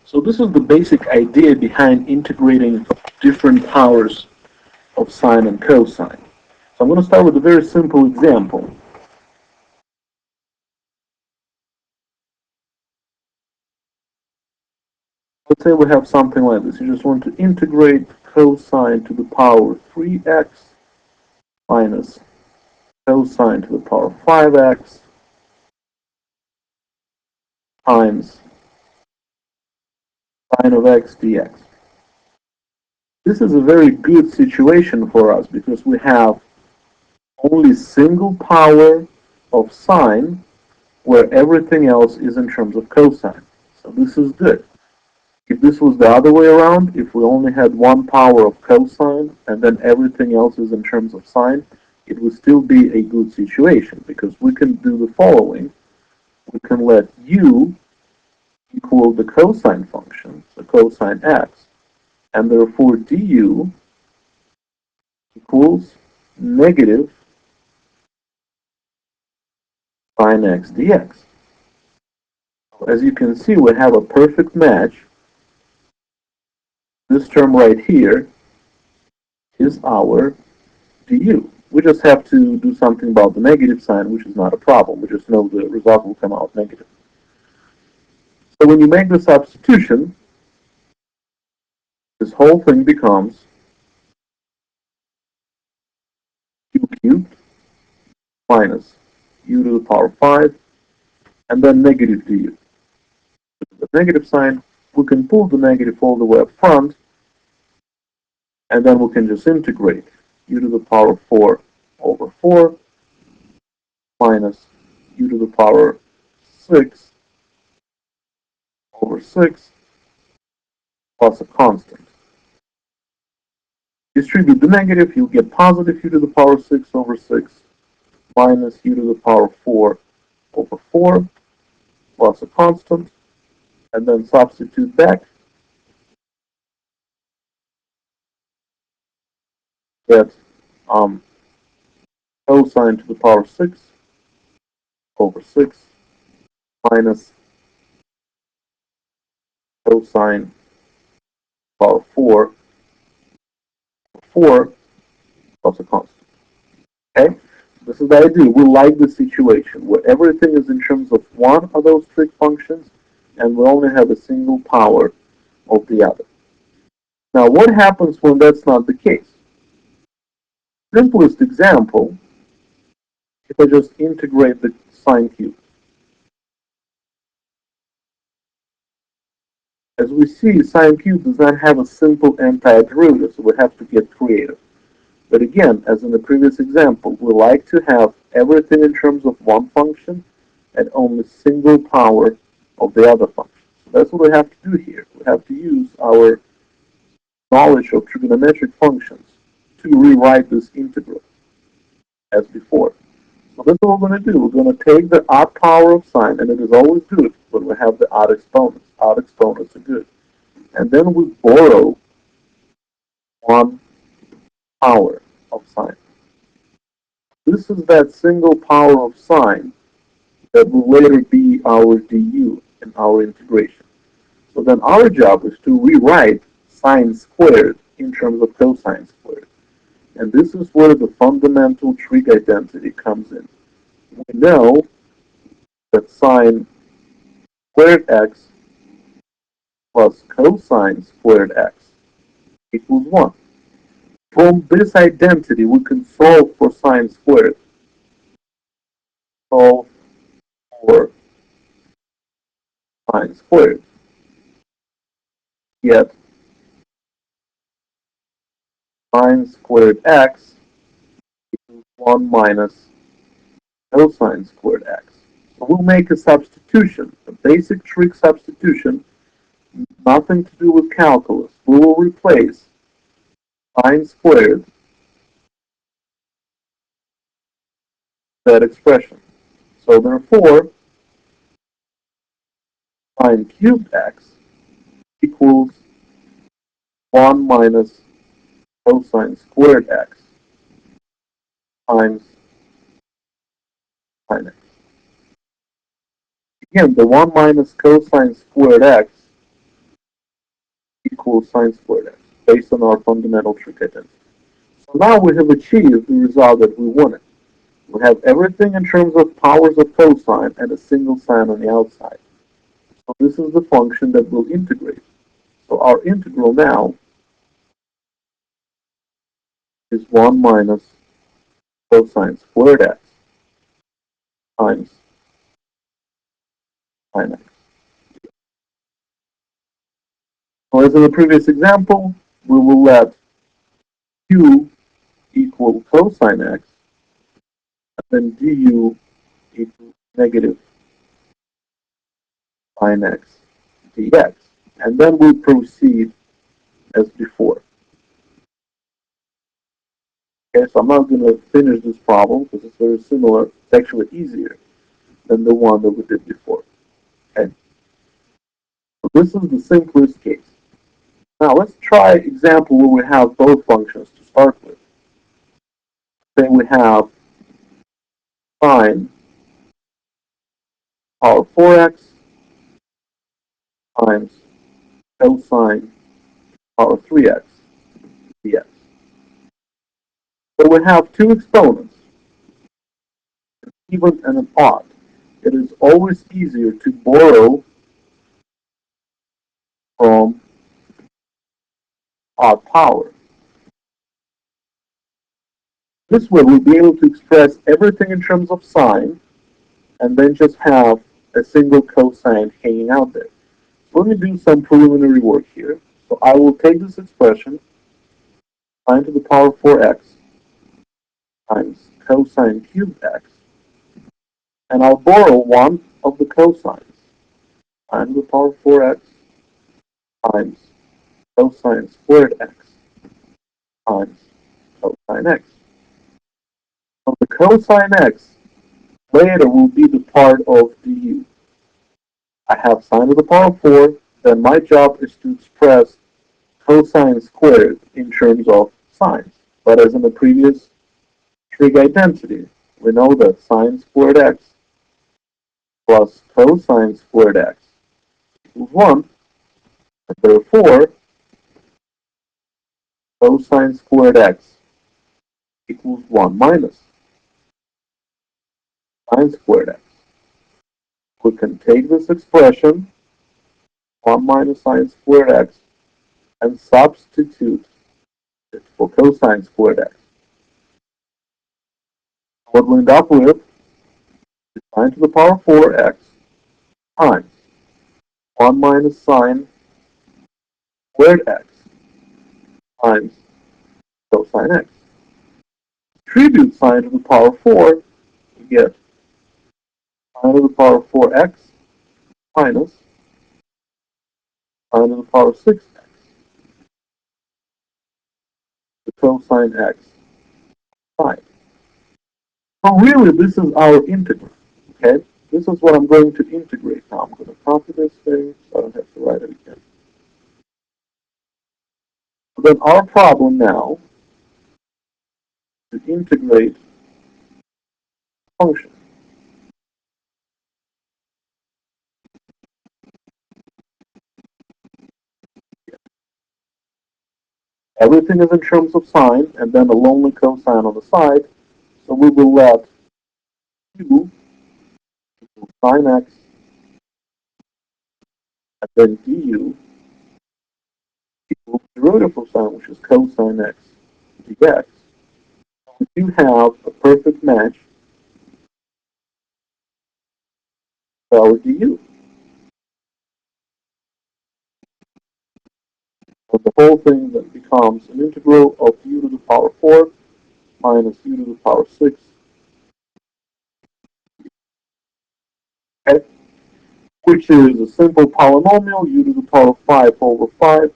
So this is the basic idea behind integrating different powers of sine and cosine. So I'm going to start with a very simple example. Let's say we have something like this. You just want to integrate cosine to the power 3x minus cosine to the power 5x times sine of x dx. This is a very good situation for us because we have only single power of sine where everything else is in terms of cosine. So this is good. If this was the other way around, if we only had one power of cosine and then everything else is in terms of sine, it would still be a good situation because we can do the following. We can let u equal the cosine function, so cosine x, and therefore du equals negative sine x dx. As you can see, we have a perfect match. This term right here is our du. We just have to do something about the negative sign, which is not a problem. We just know the result will come out negative. So when you make the substitution, this whole thing becomes u cubed minus u to the power 5, and then negative du. The negative sign, we can pull the negative all the way up front, and then we can just integrate u to the power 4 over 4 minus u to the power 6 over 6 plus a constant. Distribute the negative, you'll get positive u to the power 6 over 6 minus u to the power 4 over 4 plus a constant, and then substitute back, get cosine to the power 6 over 6 minus cosine power 4 plus a constant. Okay? This is the idea. We like the situation where everything is in terms of one of those trig functions and we only have a single power of the other. Now, what happens when that's not the case? Simplest example, if I just integrate the sine cube. As we see, sine cube does not have a simple antiderivative, so we have to get creative. But again, as in the previous example, we like to have everything in terms of one function and only single power of the other function. So that's what we have to do here. We have to use our knowledge of trigonometric functions to rewrite this integral as before. So that's what we're going to do. We're going to take the odd power of sine, and it is always good when we have the odd exponents. Odd exponents are good. And then we borrow one power of sine. This is that single power of sine that will later be our du in our integration. So then our job is to rewrite sine squared in terms of cosine squared. And this is where the fundamental trig identity comes in. We know that sine squared x plus cosine squared x equals 1. From this identity, we can solve for sine squared. Solve for sine squared. Yet sine squared x equals 1 minus cosine squared x. So we'll make a substitution, a basic trig substitution, nothing to do with calculus. We will replace sine squared that expression. So therefore, sine cubed x equals 1 minus cosine squared x times sine x. Again, the 1 minus cosine squared x equals sine squared x, based on our fundamental trig identity. So now we have achieved the result that we wanted. We have everything in terms of powers of cosine and a single sign on the outside. So this is the function that we'll integrate. So our integral now is 1 minus cosine squared x times sine x. So as in the previous example, we will let q equal cosine x, and then du equals negative sine x dx. And then we'll proceed as before. Okay, so I'm not going to finish this problem because it's very similar. It's actually easier than the one that we did before. Okay, so this is the simplest case. Now let's try example where we have both functions to start with. Then we have sine power 4x times cosine power 3x dx. So we have two exponents, even and an odd. It is always easier to borrow from odd power. This way we'll be able to express everything in terms of sine and then just have a single cosine hanging out there. So let me do some preliminary work here. So I will take this expression, sine to the power 4x times cosine cubed x, and I'll borrow one of the cosines, sine to the power 4x times cosine squared x times cosine x. So the cosine x later will be the part of du. I have sine to the power 4, then my job is to express cosine squared in terms of sines. But as in the previous trig identity, we know that sine squared x plus cosine squared x equals 1, and therefore cosine squared x equals 1 minus sine squared x. We can take this expression, 1 minus sine squared x, and substitute it for cosine squared x. What we end up with is sine to the power 4x times 1 minus sine squared x times cosine x. Distribute sine to the power 4, we get sine to the power 4x minus sine to the power 6x, the cosine x sine. So really, this is our integral. Okay, this is what I'm going to integrate now. I'm going to copy this thing so I don't have to write it again. So then our problem now is to integrate function. Everything is in terms of sine, and then a lonely cosine on the side. So we will let q equals sine x, and then du equals the derivative of sine, which is cosine x dx. We do have a perfect match for our du. So the whole thing then becomes an integral of u to the power 4 minus u to the power 6, okay, which is a simple polynomial, u to the power 5 over 5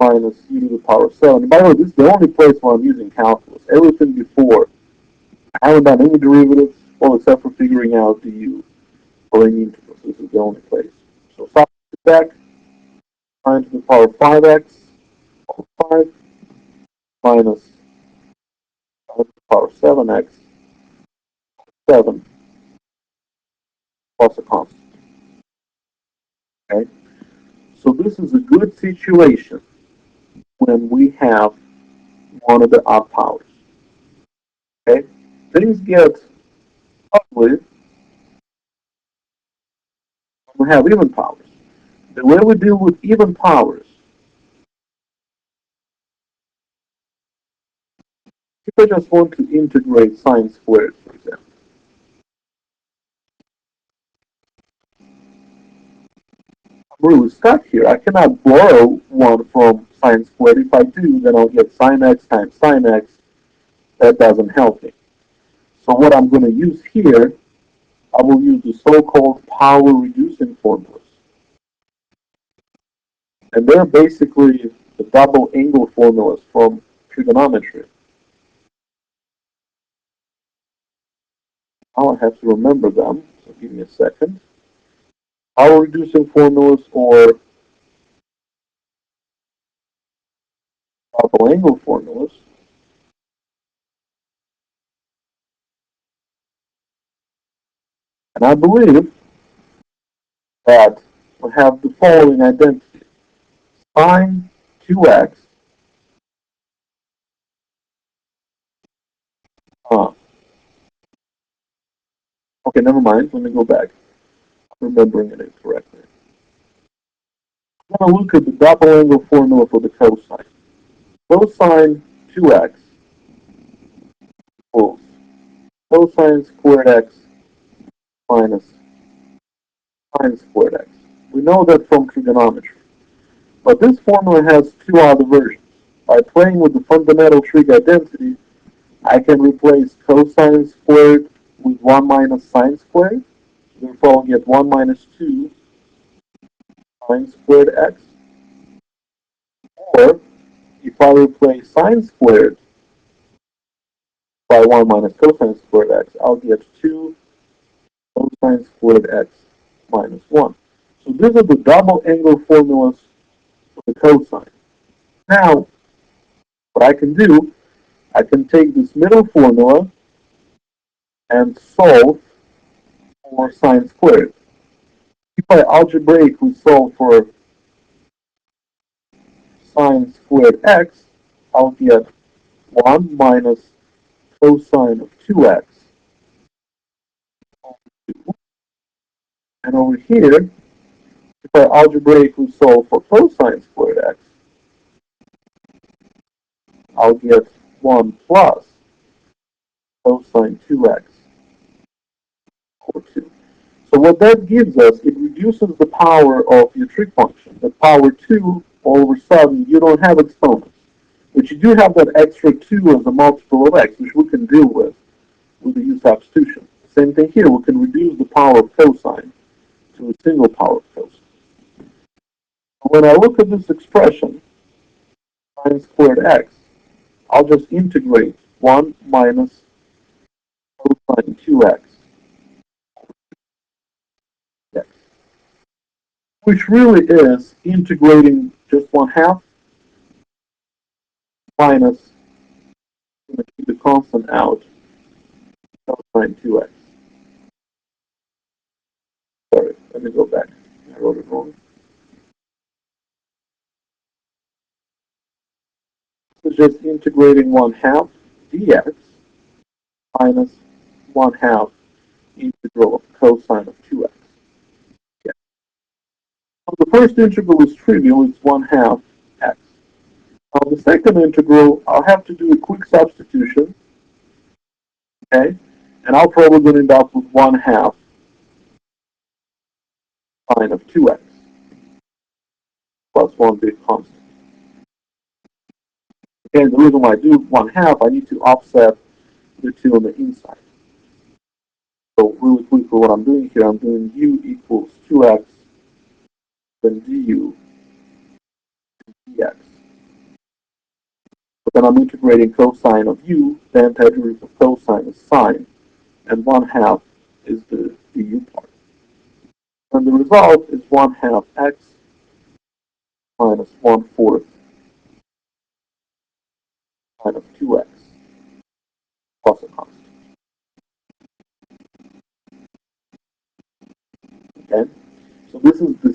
minus u to the power 7. And by the way, this is the only place where I'm using calculus. Everything before, I haven't done any derivatives, well, except for figuring out du for any integrals. This is the only place. So substitute back, sine to the power 5x over 5 minus sine to the power 7x 7 plus a constant. Okay. So this is a good situation when we have one of the odd powers. Okay? Things get ugly when we have even powers. The way we deal with even powers, if I just want to integrate sine squared, for example, I'm really stuck here. I cannot borrow one from sine squared. If I do, then I'll get sine x times sine x. That doesn't help me. So what I'm going to use here, I will use the so-called power reducing formulas. And they're basically the double angle formulas from trigonometry. Now I have to remember them, so give me a second. Power reducing formulas or double angle formulas. And I believe that we have the following identity. Sine 2x, uh, okay, never mind, let me go back. I'm remembering it incorrectly. I'm going to look at the double angle formula for the cosine. Cosine 2x equals cosine squared x minus sine squared x. We know that from trigonometry. But this formula has two other versions. By playing with the fundamental trig identity, I can replace cosine squared with 1 minus sine squared. Therefore, I'll get 1 minus 2 sine squared x. Or, if I replace sine squared by 1 minus cosine squared x, I'll get 2 cosine squared x minus 1. So these are the double angle formulas for the cosine. Now, what I can do, I can take this middle formula and solve for sine squared. If I algebraically solve for sine squared x, I'll get 1 minus cosine of 2x. And over here, if I algebraically solve for cosine squared x, I'll get 1 plus cosine 2x over 2. So what that gives us, it reduces the power of your trig function. The power 2, all of a sudden, you don't have exponents. But you do have that extra 2 as a multiple of x, which we can deal with the u substitution. Same thing here, we can reduce the power of cosine to a single power of cosine. When I look at this expression, sine squared x, I'll just integrate 1 minus cosine 2x, x, which really is integrating just 1/2 minus, I'm going to keep the constant out, cosine 2x. Sorry, let me go back. I wrote it wrong. It's just integrating 1/2 dx minus 1/2 integral of cosine of 2x. Yeah. So the first integral is trivial, it's 1/2 x. Now the second integral, I'll have to do a quick substitution, okay? And I'll probably end up with 1/2 sine of 2x plus 1 big constant. Okay, the reason why I do 1/2, I need to offset the 2 on the inside. So really quickly what I'm doing here, I'm doing u equals 2x, then du dx. But then I'm integrating cosine of u, the antiderivative of cosine is sine, and 1/2 is the du part. And the result is 1/2 x minus 1/4 sine of 2x plus a constant. Okay? So this is the